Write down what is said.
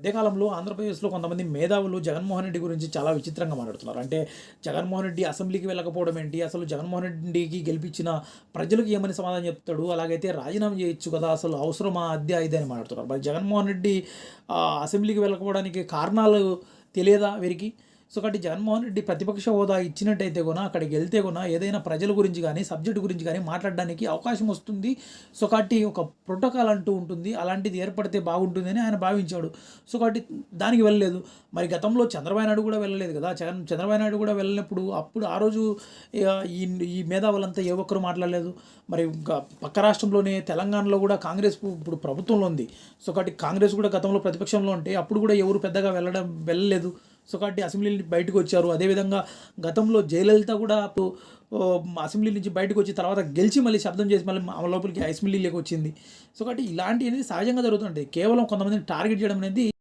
మధ్యకాలంలో ఆంధ్రప్రదేశ్‌లో కొంతమంది మేధావులు జగన్మోహన్ రెడ్డి గురించి చాలా విచిత్రంగా మాట్లాడుతున్నారు. అంటే జగన్మోహన్ రెడ్డి అసెంబ్లీకి వెళ్ళకపోవడం ఏంటి? అసలు జగన్మోహన్ రెడ్డికి గెలిపించిన ప్రజలకు ఏమని సమాధానం చెప్తాడు? అలాగైతే రాజీనామా చేయొచ్చు కదా! అసలు అవసరమా? అద్దా, ఇదా అని మాట్లాడుతున్నారు. మరి జగన్మోహన్ రెడ్డి అసెంబ్లీకి వెళ్ళకపోవడానికి కారణాలు తెలియదా వీరికి? సో, కాబట్టి జగన్మోహన్ రెడ్డి ప్రతిపక్ష హోదా ఇచ్చినట్టయితే అక్కడికి వెళ్తే ఏదైనా ప్రజల గురించి గానీ, సబ్జెక్ట్ గురించి గానీ మాట్లాడడానికి అవకాశం వస్తుంది. సో, కాబట్టి ఒక ప్రోటోకాల్ అంటూ ఉంటుంది. అలాంటిది ఏర్పడితే బాగుంటుందని ఆయన భావించాడు. సో, కాబట్టి దానికి వెళ్ళలేదు. మరి గతంలో చంద్రబాబు నాయుడు కూడా వెళ్ళలేదు కదా! చంద్రబాబు నాయుడు కూడా వెళ్ళినప్పుడు అప్పుడు ఆ రోజు ఈ ఈ మేధావులంతా ఏ ఒక్కరు మాట్లాడలేదు. మరి ఇంకా పక్క రాష్ట్రంలోనే తెలంగాణలో కూడా కాంగ్రెస్ ఇప్పుడు ప్రభుత్వంలో ఉంది. సో, కాబట్టి కాంగ్రెస్ కూడా గతంలో ప్రతిపక్షంలో ఉంటే అప్పుడు కూడా ఎవరు పెద్దగా వెళ్ళలేదు. సో, కాబట్టి అసెంబ్లీ నుంచి బయటకు వచ్చారు. అదేవిధంగా గతంలో జయలలిత కూడా అసెంబ్లీ నుంచి బయటకు వచ్చి తర్వాత గెలిచి మళ్ళీ శబ్దం చేసి మళ్ళీ లోపలికి అసెంబ్లీలోకి వచ్చింది. సో, కాబట్టి ఇలాంటివి అనేది సహజంగా జరుగుతుంటాయి. కేవలం కొంతమందిని టార్గెట్ చేయడం అనేది